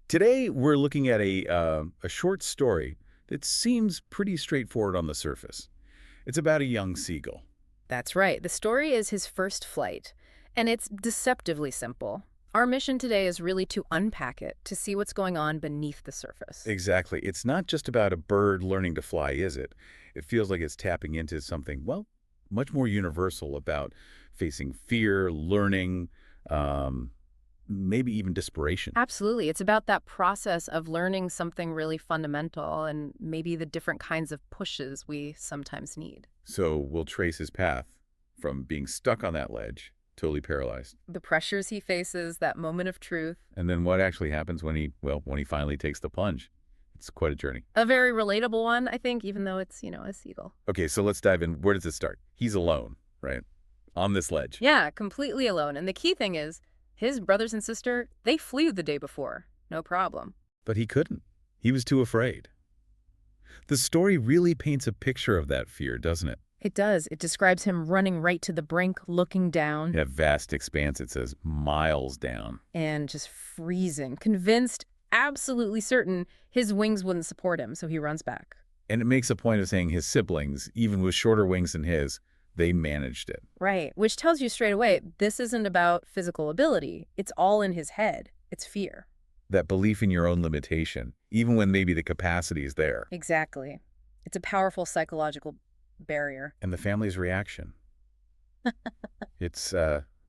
Today, we're looking at a short story that seems pretty straightforward on the surface. It's about a young seagull. That's right. The story is his first flight, and it's deceptively simple. Our mission today is really to unpack it, to see what's going on beneath the surface. Exactly. It's not just about a bird learning to fly, is it? It feels like it's tapping into something, well, much more universal about facing fear, learning, maybe even desperation. Absolutely. It's about that process of learning something really fundamental and maybe the different kinds of pushes we sometimes need. So we'll trace his path from being stuck on that ledge, totally paralyzed. The pressures he faces, that moment of truth. And then what actually happens when he finally takes the plunge. It's quite a journey. A very relatable one, I think, even though it's, a seagull. Okay, so let's dive in. Where does it start? He's alone, right? On this ledge. Yeah, completely alone. And the key thing is, his brothers and sister, they flew the day before. No problem. But he couldn't. He was too afraid. The story really paints a picture of that fear, doesn't it? It does. It describes him running right to the brink, looking down. That vast expanse, it says miles down. And just freezing, convinced, absolutely certain his wings wouldn't support him, so he runs back. And it makes a point of saying his siblings, even with shorter wings than his, they managed it. Right, which tells you straight away, this isn't about physical ability. It's all in his head. It's fear. That belief in your own limitation, even when maybe the capacity is there. Exactly. It's a powerful psychological barrier. And the family's reaction. It's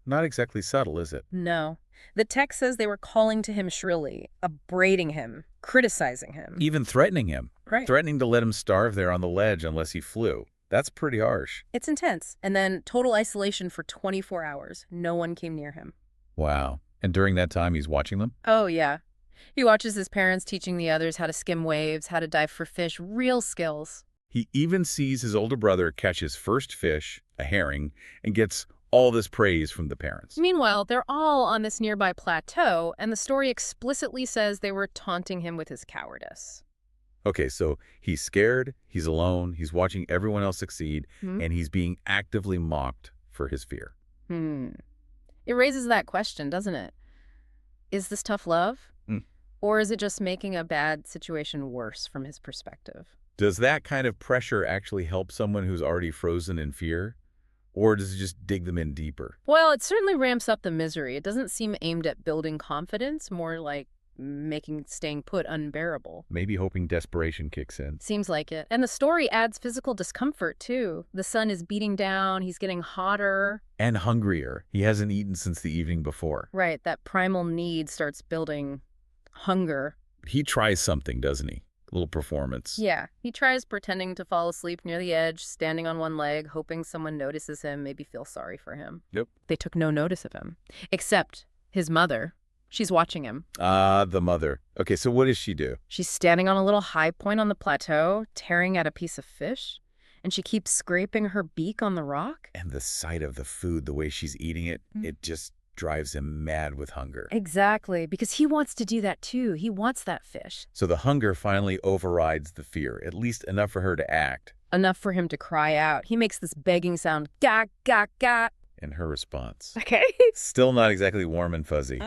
not exactly subtle, is it? No. The text says they were calling to him shrilly, upbraiding him, criticizing him. Even threatening him. Right. Threatening to let him starve there on the ledge unless he flew. That's pretty harsh. It's intense. And then total isolation for 24 hours. No one came near him. Wow. And during that time, he's watching them? Oh, yeah. He watches his parents teaching the others how to skim waves, how to dive for fish, real skills. He even sees his older brother catch his first fish, a herring, and gets all this praise from the parents. Meanwhile, they're all on this nearby plateau, and the story explicitly says they were taunting him with his cowardice. Okay, so he's scared, he's alone, he's watching everyone else succeed, and he's being actively mocked for his fear. It raises that question, doesn't it? Is this tough love? Or is it just making a bad situation worse from his perspective? Does that kind of pressure actually help someone who's already frozen in fear? Or does it just dig them in deeper? Well, it certainly ramps up the misery. It doesn't seem aimed at building confidence, more like making staying put unbearable. Maybe hoping desperation kicks in. Seems like it. And the story adds physical discomfort, too. The sun is beating down, he's getting hotter. And hungrier. He hasn't eaten since the evening before. Right, that primal need starts building hunger. He tries something, doesn't he? A little performance. Yeah, he tries pretending to fall asleep near the edge, standing on one leg, hoping someone notices him, maybe feel sorry for him. Yep. They took no notice of him, except his mother. She's watching him. Ah, the mother. Okay, so what does she do? She's standing on a little high point on the plateau, tearing at a piece of fish, and she keeps scraping her beak on the rock. And the sight of the food, the way she's eating it, it just drives him mad with hunger. Exactly, because he wants to do that too. He wants that fish. So the hunger finally overrides the fear, at least enough for her to act. Enough for him to cry out. He makes this begging sound, gah, gah, gah. And her response. Okay. Still not exactly warm and fuzzy.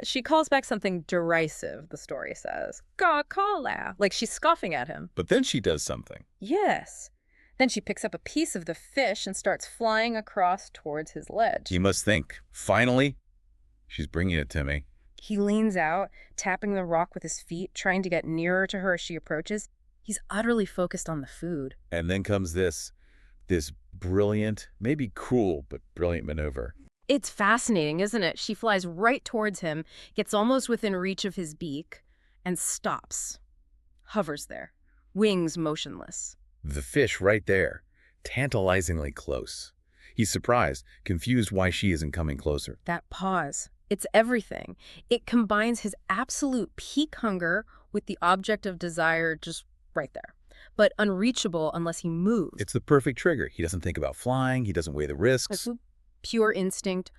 She calls back something derisive, the story says. Gah, call, like she's scoffing at him. But then she does something. Yes. Then she picks up a piece of the fish and starts flying across towards his ledge. He must think, finally, she's bringing it to me. He leans out, tapping the rock with his feet, trying to get nearer to her as she approaches. He's utterly focused on the food. And then comes this brilliant, maybe cruel, but brilliant maneuver. It's fascinating, isn't it? She flies right towards him, gets almost within reach of his beak, and stops. Hovers there, wings motionless. The fish right there, tantalizingly close. He's surprised, confused why she isn't coming closer. That pause, it's everything. It combines his absolute peak hunger with the object of desire just right there, but unreachable unless he moves. It's the perfect trigger. He doesn't think about flying. He doesn't weigh the risks. Pure instinct,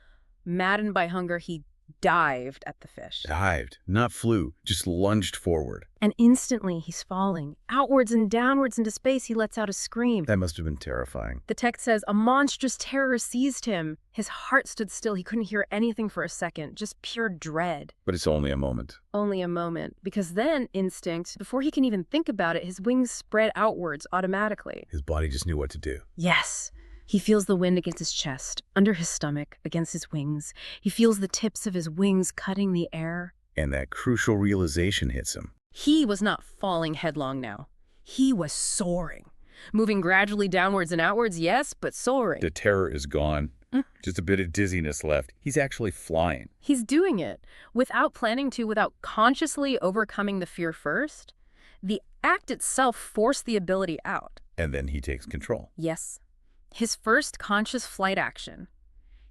maddened by hunger, he dived at the fish. Dived, not flew, just lunged forward. And instantly he's falling. Outwards and downwards into space, he lets out a scream. That must have been terrifying. The text says, a monstrous terror seized him. His heart stood still. He couldn't hear anything for a second, just pure dread. But it's only a moment. Only a moment. Because then, instinct, before he can even think about it, his wings spread outwards automatically. His body just knew what to do. Yes. He feels the wind against his chest, under his stomach, against his wings. He feels the tips of his wings cutting the air. And that crucial realization hits him. He was not falling headlong now. He was soaring. Moving gradually downwards and outwards, yes, but soaring. The terror is gone. Just a bit of dizziness left. He's actually flying. He's doing it without planning to, without consciously overcoming the fear first. The act itself forced the ability out. And then he takes control. Yes. His first conscious flight action.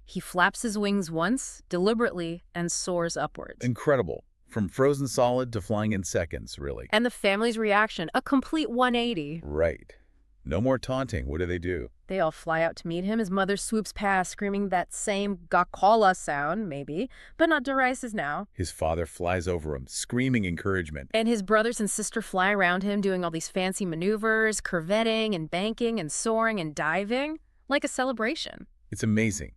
He flaps his wings once, deliberately, and soars upwards. Incredible. From frozen solid to flying in seconds, really. And the family's reaction, a complete 180. Right. No more taunting. What do? They all fly out to meet him. His mother swoops past, screaming that same gakala sound, maybe, but not derisive now. His father flies over him, screaming encouragement. And his brothers and sister fly around him, doing all these fancy maneuvers, curvetting and banking and soaring and diving, like a celebration. It's amazing.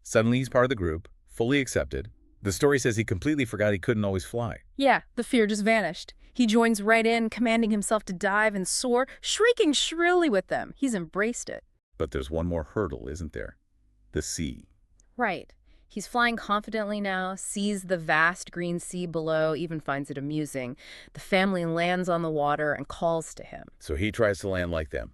Suddenly he's part of the group, fully accepted. The story says he completely forgot he couldn't always fly. Yeah, the fear just vanished. He joins right in, commanding himself to dive and soar, shrieking shrilly with them. He's embraced it. But there's one more hurdle, isn't there? The sea. Right. He's flying confidently now, sees the vast green sea below, even finds it amusing. The family lands on the water and calls to him. So he tries to land like them,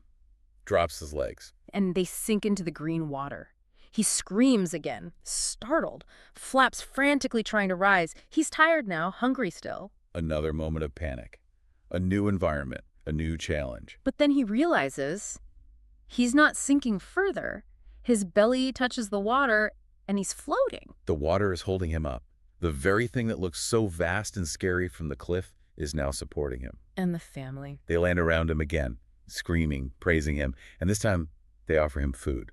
drops his legs. And they sink into the green water. He screams again, startled, flaps frantically trying to rise. He's tired now, hungry still. Another moment of panic. A new environment, a new challenge. But then he realizes he's not sinking further. His belly touches the water, and he's floating. The water is holding him up. The very thing that looks so vast and scary from the cliff is now supporting him. And the family. They land around him again, screaming, praising him, and this time they offer him food.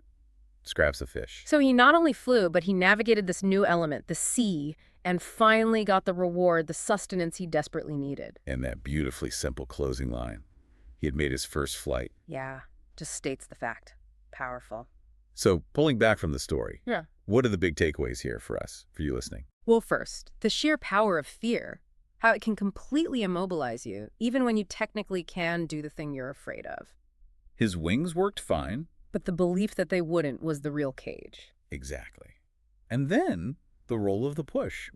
Scraps of fish. So he not only flew, but he navigated this new element, the sea, and finally got the reward, the sustenance he desperately needed. And that beautifully simple closing line. He had made his first flight. Yeah, just states the fact. Powerful. So, pulling back from the story, Yeah. what are the big takeaways here for us, for you listening? Well, first, the sheer power of fear. How it can completely immobilize you, even when you technically can do the thing you're afraid of. His wings worked fine. But the belief that they wouldn't was the real cage. Exactly. And then, the role of the push.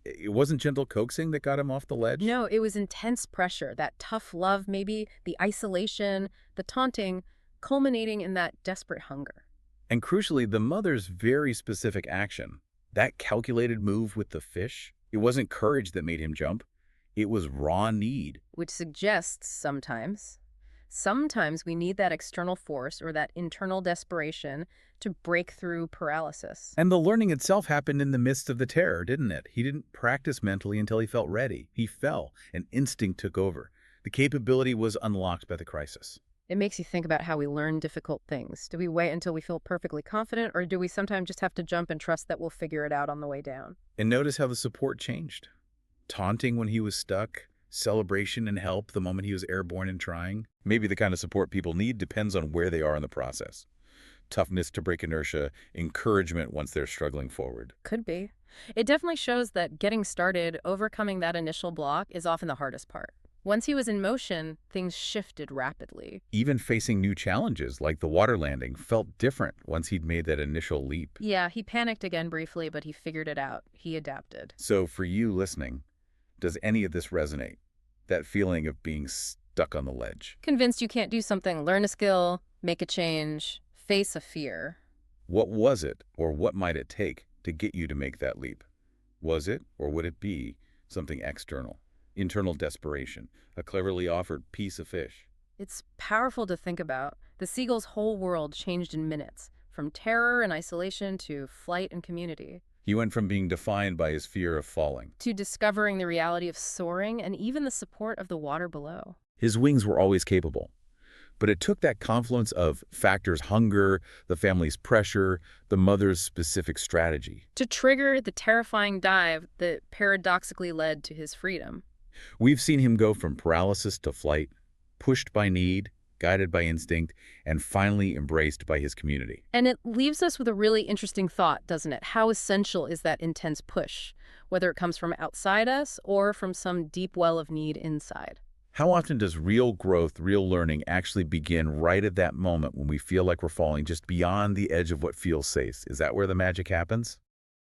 It wasn't gentle coaxing that got him off the ledge? No, it was intense pressure, that tough love maybe, the isolation, the taunting, culminating in that desperate hunger. And crucially, the mother's very specific action, that calculated move with the fish, it wasn't courage that made him jump. It was raw need. Which suggests sometimes we need that external force or that internal desperation to break through paralysis. And the learning itself happened in the midst of the terror, didn't it? He didn't practice mentally until he felt ready. He fell, and instinct took over. The capability was unlocked by the crisis. It makes you think about how we learn difficult things. Do we wait until we feel perfectly confident, or do we sometimes just have to jump and trust that we'll figure it out on the way down? And notice how the support changed. Taunting when he was stuck, celebration and help the moment he was airborne and trying. Maybe the kind of support people need depends on where they are in the process. Toughness to break inertia, encouragement once they're struggling forward. Could be. It definitely shows that getting started, overcoming that initial block, is often the hardest part. Once he was in motion, things shifted rapidly. Even facing new challenges, like the water landing, felt different once he'd made that initial leap. Yeah, he panicked again briefly, but he figured it out. He adapted. So for you listening, does any of this resonate? That feeling of being stuck on the ledge? Convinced you can't do something, learn a skill, make a change, face a fear. What was it, or what might it take to get you to make that leap? Was it, or would it be, something external? Internal desperation, a cleverly offered piece of fish? It's powerful to think about. The seagull's whole world changed in minutes, from terror and isolation to flight and community. He went from being defined by his fear of falling To discovering the reality of soaring and even the support of the water below. His wings were always capable, But it took that confluence of factors: hunger, the family's pressure, the mother's specific strategy. To trigger the terrifying dive that paradoxically led to his freedom. We've seen him go from paralysis to flight, pushed by need, guided by instinct, and finally embraced by his community. And it leaves us with a really interesting thought, doesn't it? How essential is that intense push, whether it comes from outside us or from some deep well of need inside? How often does real growth, real learning actually begin right at that moment when we feel like we're falling just beyond the edge of what feels safe? Is that where the magic happens?